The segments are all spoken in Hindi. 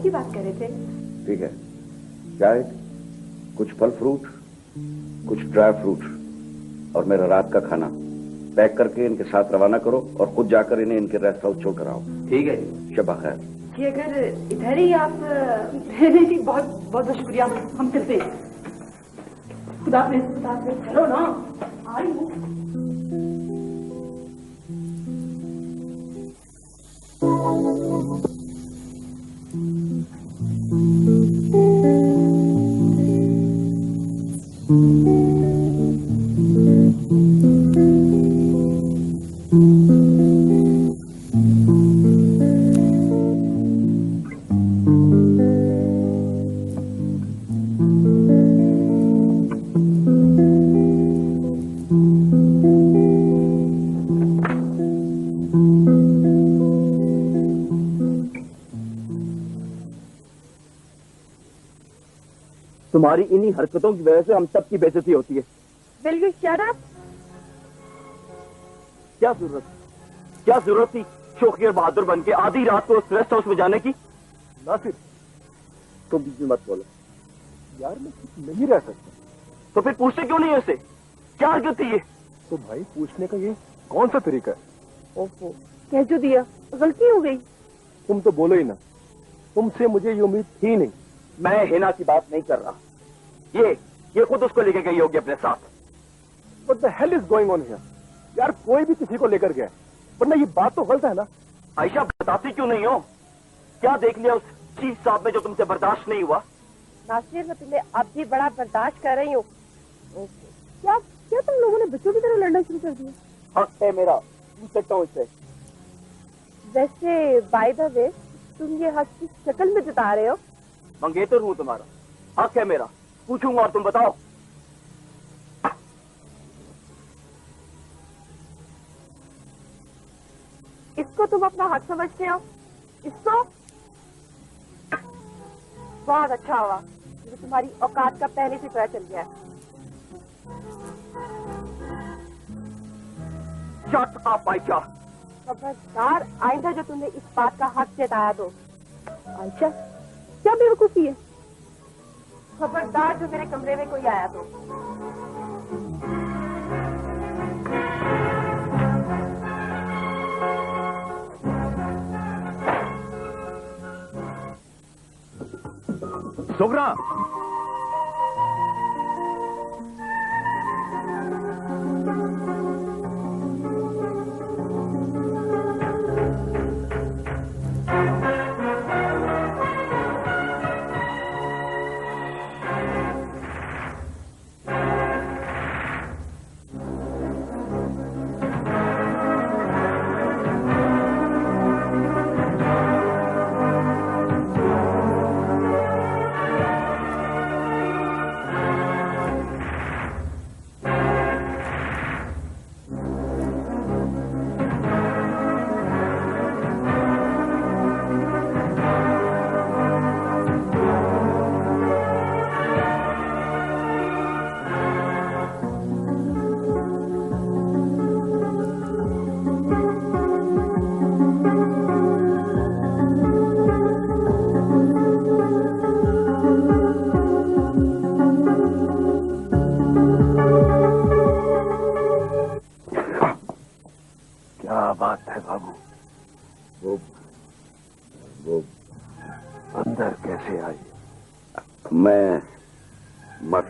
की बात कर रहे थे। ठीक है, चाय, कुछ फल फ्रूट, कुछ ड्राई फ्रूट और मेरा रात का खाना पैक करके इनके साथ रवाना करो और खुद जाकर इन्हें इनके रेस्ट हाउस छोड़कर आओ। ठीक है जी। शबा खैर। कि अगर इधर ही आप नहीं, बहुत बहुत शुक्रिया, हम चलते हैं। खुदा हाफिज़। चलो ना, आ रही हूँ। तुम्हारी इन्हीं हरकतों की वजह से हम सबकी बेइज्जती होती है। Will you shut up? क्या जरूरत थी शौकी और बहादुर बन के आधी रात को उस रेस्ट हाउस में जाने की? नासिर, तुम बीच में मत बोलो यार, मैं नहीं रह सकता। तो फिर पूछते क्यों नहीं उसे? क्या हरकत थी ये? तो भाई पूछने का ये कौन सा तरीका है? ओहो, कह जो दिया, गलती हो गई। तुम तो बोलो ही ना, तुमसे मुझे ये उम्मीद थी नहीं। मैं हिना की बात नहीं कर रहा, ये खुद उसको लेके गई होगी अपने साथ। What the hell is going on here? यार कोई भी किसी को लेकर गया, वरना ये बात तो गलत है ना। आयशा बताती क्यों नहीं हो? क्या देख लिया उस चीफ साहब में जो तुमसे बर्दाश्त नहीं हुआ? नासिर, मैं तुम्हें अब भी बड़ा बर्दाश्त कर रही हूँ। क्या क्या तुम लोगों ने बच्चों की तरह लड़ना शुरू कर दिया? हक है मेरा, पूछ सकता हूँ इससे। वैसे बाय द वे, तुम ये हक किस शक्ल में जता रहे हो? मंगेतर हूँ तुम्हारा, हक है मेरा, पूछूंगा और तुम बताओ। इसको तुम अपना हक समझते हो? इसको? बहुत अच्छा हुआ, मुझे तुम्हारी औकात का पहले से पता चल गया। Shut up Ayesha. खबरदार आइंदा जो तुमने इस बात का हक जताया तो। आयशा, क्या बेवकूफी है? खबरदार जो मेरे कमरे में कोई आया तो। सुगरा,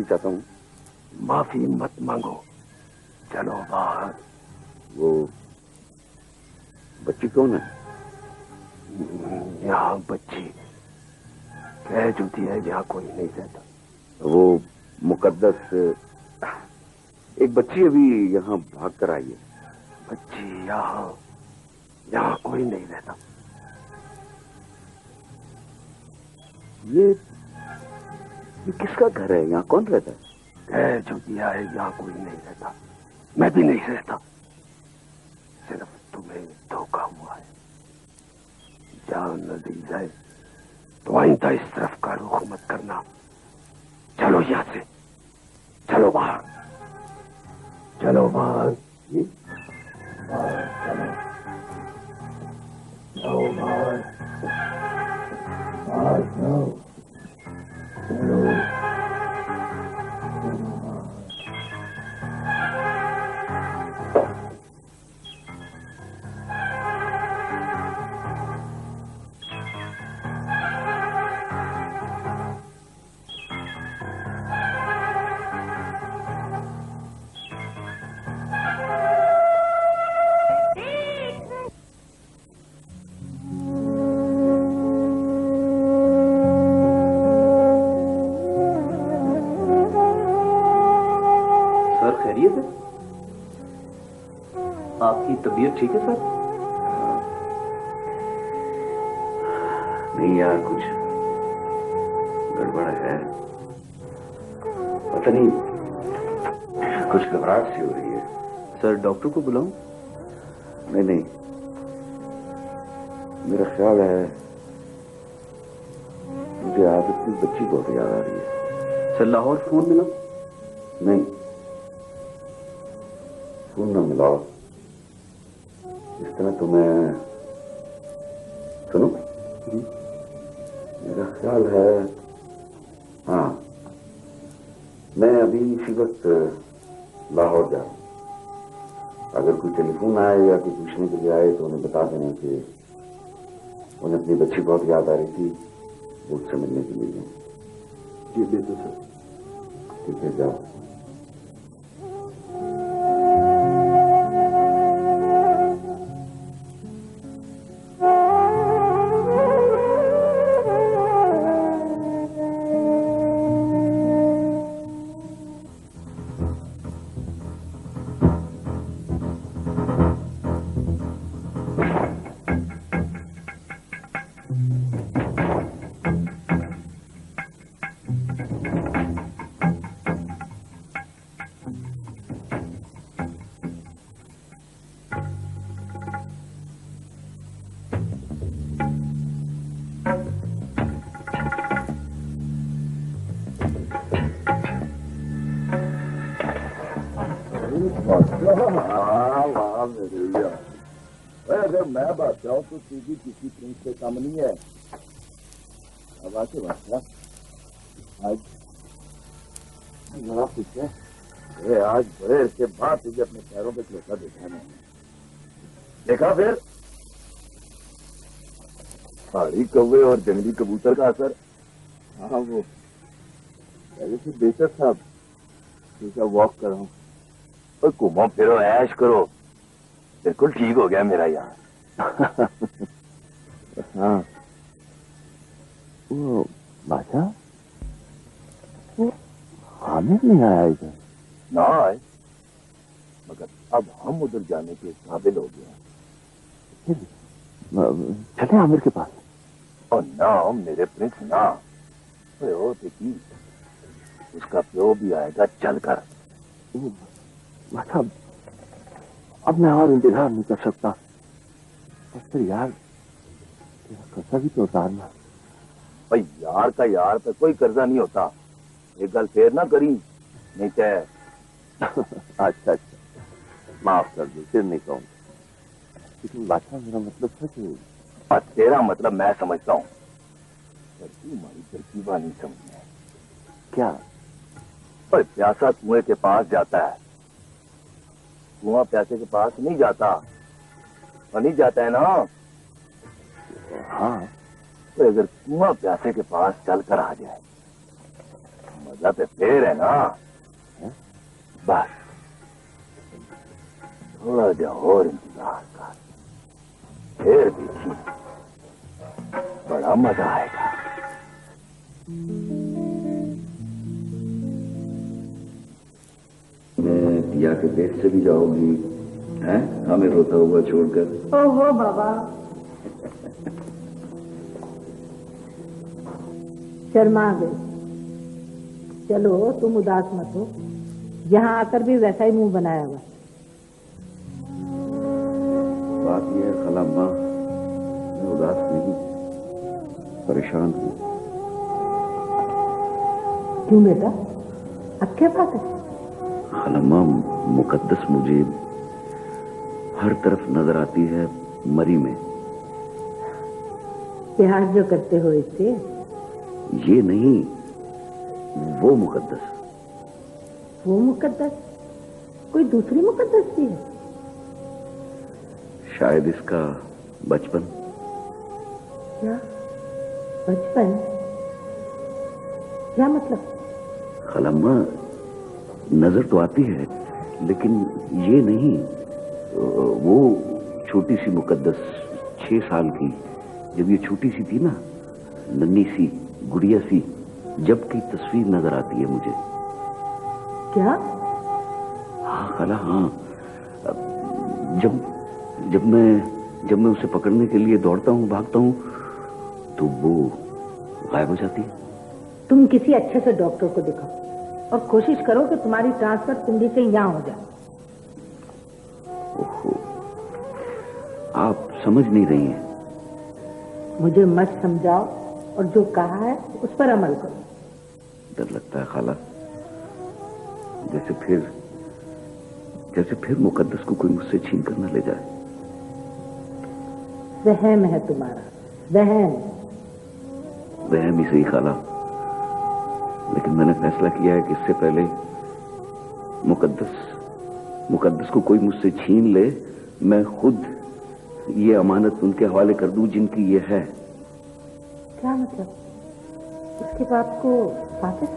चाहता हूँ। माफी मत मांगो, चलो बाहर। वो बच्ची कौन है? यहाँ बच्ची कह चुकी है, यहाँ कोई नहीं रहता। वो मुकद्दस एक बच्ची अभी यहाँ भाग कर आई है। बच्ची यहाँ कोई नहीं रहता। ये किसका घर है? यहाँ कौन रहता है? कह जो दिया है, यहाँ कोई नहीं रहता, मैं भी नहीं रहता। सिर्फ तुम्हें धोखा हुआ है। जान न दी जाए तो आइंदा इस तरफ का रुख मत करना। चलो यहाँ से, चलो बाहर, चलो बाहर, चलो बाहर। आपकी तबीयत ठीक है सर? नहीं यार, कुछ गड़बड़ है। पता नहीं, कुछ घबराहट सी हो रही है। सर डॉक्टर को बुलाऊं? नहीं नहीं, मेरा ख्याल है मुझे आज अपनी बच्ची बहुत याद आ रही है। सर लाहौर फोन मिला? नहीं, फोन ना मिलाओ। इस तरह तो मैं सुनो, मेरा ख्याल है, हाँ, मैं अभी इसी वक्त लाहौर जा रहा हूं। अगर कोई टेलीफोन आए या कोई पूछने के लिए आए तो उन्हें बता देना कि उन्हें अपनी बच्ची बहुत याद आ रही थी, वो उससे मिलने के लिए। जी बिल्कुल सर। ठीक है, जाओ। अगर मैं बात चाहूँ तो सीधी किसी प्रिंस से कम नहीं है। अब आके बात आज बड़ा कुछ है। आज बड़े के बाद तुझे अपने पैरों पे खिलौता देखा है। देखा फिर पहाड़ी कौवे और जंगली कबूतर का असर। हाँ वो से बेहतर साहब वॉक कर रहा हूँ और घूमो फिरो ऐश करो। बिल्कुल ठीक हो गया मेरा यार। हाँ वो बादशाह वो हामिद नहीं आया इधर ना आए, मगर अब हम उधर जाने के काबिल हो गए। चले आमिर के पास। और ना मेरे प्रिंस ना हो देखी, उसका प्यो भी आएगा चलकर। मतलब अब मैं और इंतजार नहीं कर सकता। और फिर यार तेरा कर्जा भी तो उतारना। भाई यार का यार पे कोई कर्जा नहीं होता। एक गल फेर ना करी नहीं चाहे। अच्छा अच्छा माफ कर दो, फिर नहीं कहूंगा। लेकिन बादशाह मेरा मतलब था कि तेरा मतलब मैं समझता हूँ, हमारी तरकीबा नहीं समझना। क्या? पर प्यासा कुएं के पास जाता है, कुआं प्यासे के पास नहीं जाता। नहीं जाता है ना? हाँ, तो अगर कुआं प्यासे के पास चलकर आ जाए मजा तो फेर है ना। बस थोड़ा जा और इंतजार कर, फिर देखी बड़ा मजा आएगा। दिया के पेट से भी जाओगी हैं, हमें रोता हुआ छोड़कर। ओहो बाबा, शर्मा गई। चलो तुम उदास मत हो, यहाँ आकर भी वैसा ही मुंह बनाया हुआ। बात यह है खलाम्मा, मैं उदास नहीं, परेशान हूँ। क्यों बेटा, अब क्या बात है? खलाम्मा, मुकद्दस मुझे हर तरफ नजर आती है मरी में। प्यार जो करते हो इससे? ये नहीं, वो मुकद्दस। वो मुकद्दस? कोई दूसरी मुकद्दस भी है? शायद इसका बचपन। क्या बचपन? क्या मतलब? खलम्मा, नजर तो आती है लेकिन ये नहीं। वो छोटी सी मुकद्दस 6 साल की, जब ये छोटी सी थी ना, नन्ही सी गुड़िया सी, जब की तस्वीर नजर आती है मुझे। क्या? हाँ खाला, हाँ। जब मैं उसे पकड़ने के लिए दौड़ता हूँ, भागता हूँ, तो वो गायब हो जाती है। तुम किसी अच्छे से डॉक्टर को दिखाओ और कोशिश करो कि तुम्हारी ट्रांसफर कुंडी से यहाँ हो जाए। ओहो, आप समझ नहीं रही हैं। मुझे मत समझाओ और जो कहा है उस पर अमल करो। डर लगता है खाला, जैसे फिर मुकद्दस को कोई मुझसे छीन कर न ले जाए। वहम है तुम्हारा, वहम। वहम ही सही खाला, लेकिन मैंने फैसला किया है कि इससे पहले मुकद्दस को कोई मुझसे छीन ले, मैं खुद ये अमानत उनके हवाले कर दूं जिनकी ये है। क्या मतलब? उसके बाप को वापस?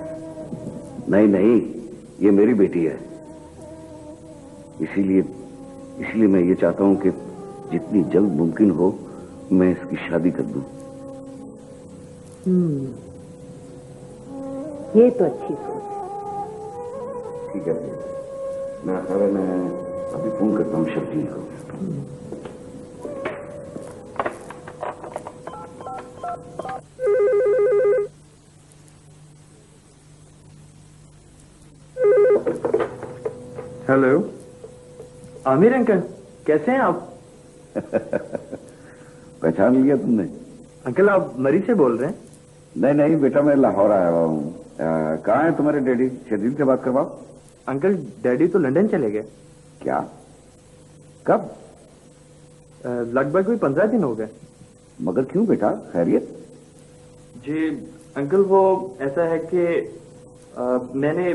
नहीं, ये मेरी बेटी है। इसीलिए मैं ये चाहता हूं कि जितनी जल्द मुमकिन हो मैं इसकी शादी कर दूं। ये तो अच्छी सोच है। ठीक है, मैं अभी फोन करता हूँ शर्जील को। हेलो आमिर अंकल, कैसे हैं आप? पहचान लिया तुमने? अंकल आप मरी से बोल रहे हैं? नहीं बेटा, मैं लाहौर आया हुआ हूँ। कहाँ है तुम्हारे डैडी? शर्जील से बात करवाओ। अंकल डैडी तो लंदन चले गए। क्या? कब? लगभग कोई 15 दिन हो गए। मगर क्यों बेटा, खैरियत? जी अंकल, वो ऐसा है कि मैंने।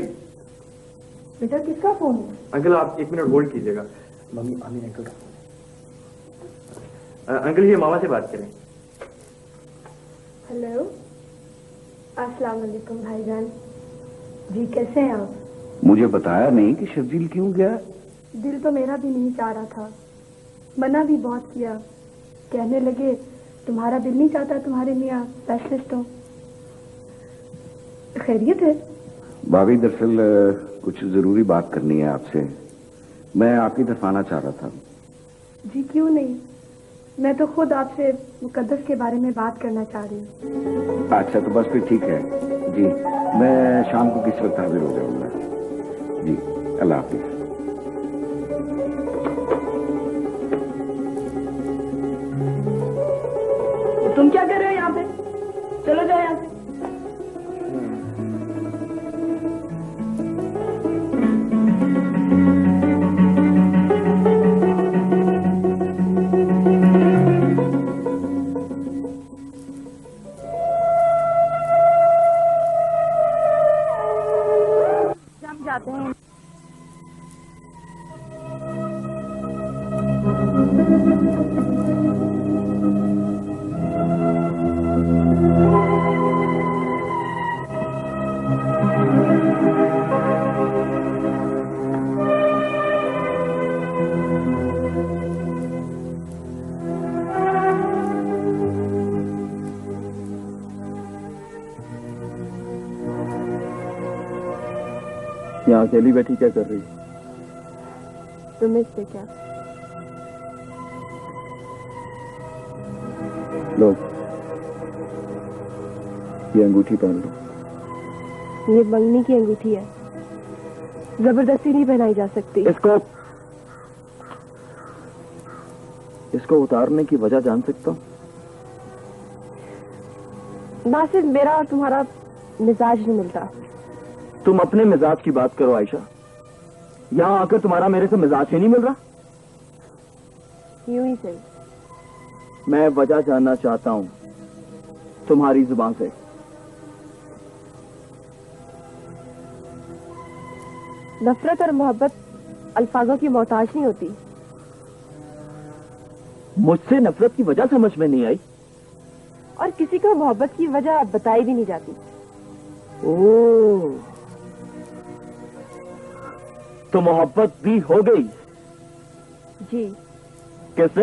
बेटा किसका फोन है? अंकल आप 1 मिनट होल्ड कीजिएगा। मम्मी आमिर अंकल का। अंकल ये मामा से बात करें। हेलो, अस्सलाम वालेकुम भाईजान। जी कैसे हैं आप? मुझे बताया नहीं कि शर्जील क्यों गया? दिल तो मेरा भी नहीं चाह रहा था, मना भी बहुत किया। कहने लगे तुम्हारा दिल नहीं चाहता तुम्हारे मियाँ स्पेशलिस्ट हो। खैरियत है? भाभी, दरअसल कुछ जरूरी बात करनी है आपसे। मैं आपकी तरफ आना चाह रहा था। जी क्यों नहीं, मैं तो खुद आपसे मुकद्दस के बारे में बात करना चाह रही हूँ। अच्छा तो बस फिर ठीक है जी, मैं शाम को किस वक्त हाजिर हो जाऊंगा। जी अल्लाह हाफिज। तुम क्या कर रहे हो यहाँ पे? चलो जाओ यहाँ से। जाते हैं। यहाँ अकेली बैठी क्या कर रही? तुम्हें से क्या? लो ये अंगूठी पहन लो। ये मंगनी की अंगूठी है, जबरदस्ती नहीं पहनाई जा सकती। इसको उतारने की वजह जान सकता हूँ? नासिर, मेरा और तुम्हारा मिजाज नहीं मिलता। तुम अपने मिजाज की बात करो आयशा, यहाँ आकर तुम्हारा मेरे से मिजाज ही नहीं मिल रहा। यूं ही सही। मैं वजह जानना चाहता हूँ तुम्हारी जुबान से। नफरत और मोहब्बत अल्फाजों की मोहताज नहीं होती। मुझसे नफरत की वजह समझ में नहीं आई, और किसी को मोहब्बत की वजह बताई भी नहीं जाती। ओह, तो मोहब्बत भी हो गई? जी। कैसे?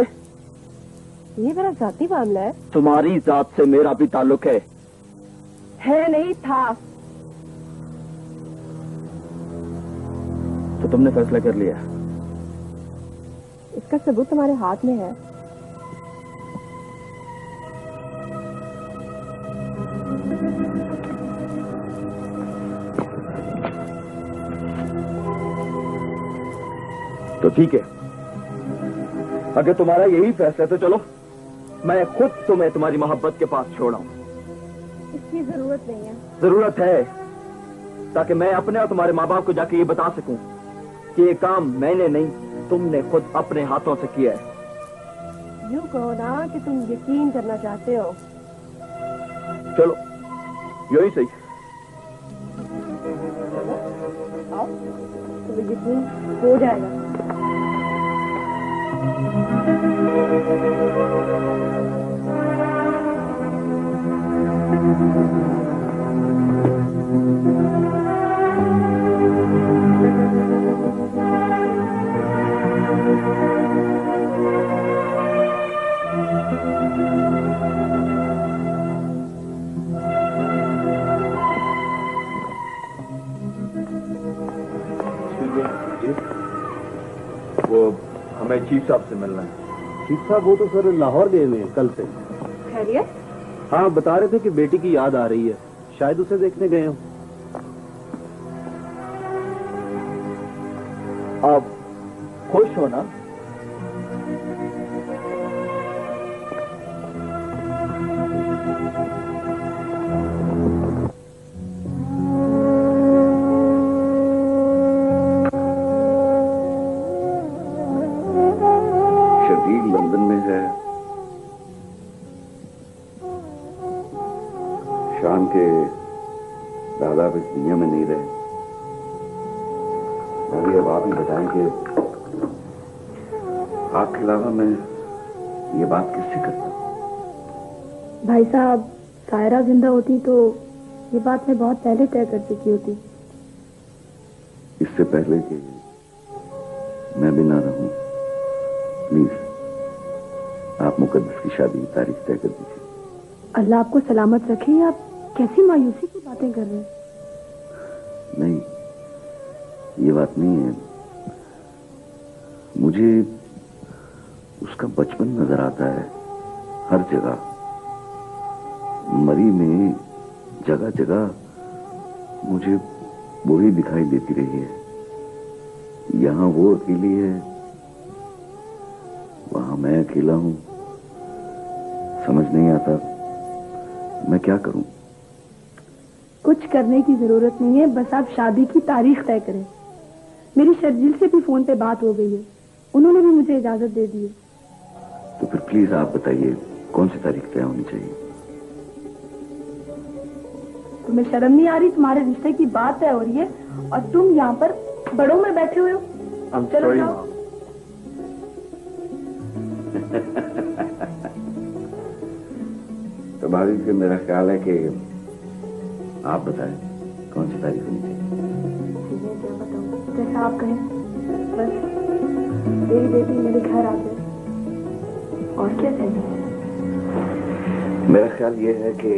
ये मेरा जाती मामला है। तुम्हारी जात से मेरा भी ताल्लुक है। नहीं था। तो तुमने फैसला कर लिया? इसका सबूत तुम्हारे हाथ में है। तो ठीक है, अगर तुम्हारा यही फैसला है तो चलो, मैं खुद तुम्हें तुम्हारी मोहब्बत के पास छोड़ाऊं। इसकी जरूरत नहीं है। जरूरत है, ताकि मैं अपने और तुम्हारे माँ बाप को जाके ये बता सकूं कि ये काम मैंने नहीं, तुमने खुद अपने हाथों से किया है। यूं कहो ना कि तुम यकीन करना चाहते हो। चलो, यही सही। आओ, तो यकीन हो जाएगा। वो हमें चीफ साहब से मिलना है। चीफ साहब वो तो सर लाहौर गए हुए हैं कल से। खैरियत? हाँ, बता रहे थे कि बेटी की याद आ रही है, शायद उसे देखने गए हो। आप खुश हो ना? शकील लंदन में है, शाम के दादा इस दुनिया में नहीं रहे। अभी अब आप ही बताएं कि आपके अलावा मैं ये बात किससे करता? भाई साहब, सायरा जिंदा होती तो ये बात मैं बहुत पहले तय कर चुकी होती। इससे पहले कि मैं भी ना रहूं, प्लीज आप मुकद्दस की शादी की तारीख तय कर दीजिए। अल्लाह आपको सलामत रखे। आप कैसी मायूसी की बातें कर रहे हैं? नहीं, ये बात नहीं है। मुझे उसका बचपन नजर आता है हर जगह। मरी में जगह जगह मुझे वो ही दिखाई देती रही है। यहां वो अकेली है, वहां मैं अकेला हूं। समझ नहीं आता मैं क्या करूं। कुछ करने की जरूरत नहीं है, बस आप शादी की तारीख तय करें। मेरी शर्जील से भी फोन पे बात हो गई है, उन्होंने भी मुझे इजाजत दे दी है। तो फिर प्लीज आप बताइए कौन सी तारीख तय होनी चाहिए? तुम्हें शर्म नहीं आ रही? तुम्हारे रिश्ते की बात तय हो रही है और तुम यहाँ पर बड़ों में बैठे हुए हो। चलो जाओ। तो भाभी फिर मेरा ख्याल है कि आप बताएं कौन सी तारीख होनी चाहिए? क्या बताऊं, जैसा आप कहें। बस तेरी बेटी मेरे घर आ जाए, और क्या चाहिए? मेरा ख्याल ये है कि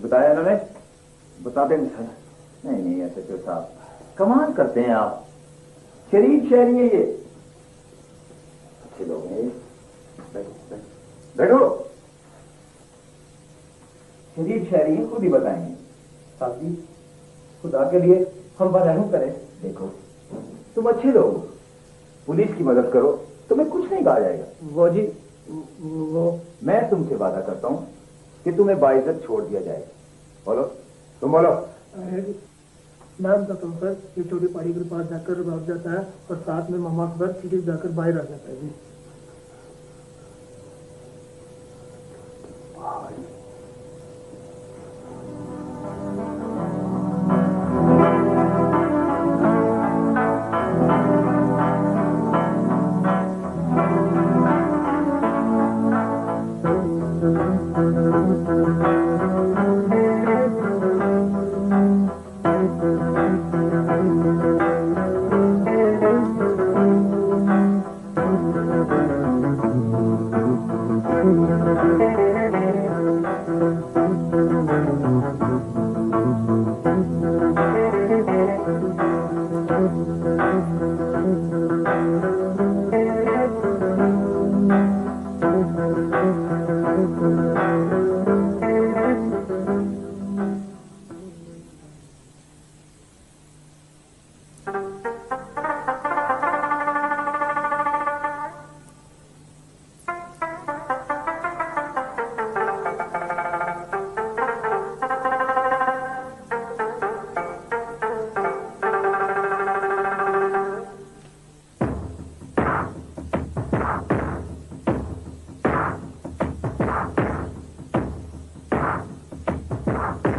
बताया इन्होंने? बता देंगे सर। नहीं नहीं, ऐसे क्यों साहब, कमाल करते हैं आप। शरीफ शहरी है ये, अच्छे लोग हैं। बैठो। शरीफ शहरी है, खुद ही बताएंगे। साहब जी, खुदा के लिए हम वादा नहीं करें। देखो तुम अच्छे लोग, पुलिस की मदद करो, तुम्हें कुछ नहीं कहा जाएगा। वो जी वो मैं तुमसे वादा करता हूँ कि तुम्हें बाइज्जत छोड़ दिया जाएगा। बोलो, तुम बोलो। नाम का तुम सर ये छोटी पहाड़ी के पास जाकर भाग जाता है और साथ में मामा के साथ सीधे जाकर बाहर आ जाता है जी।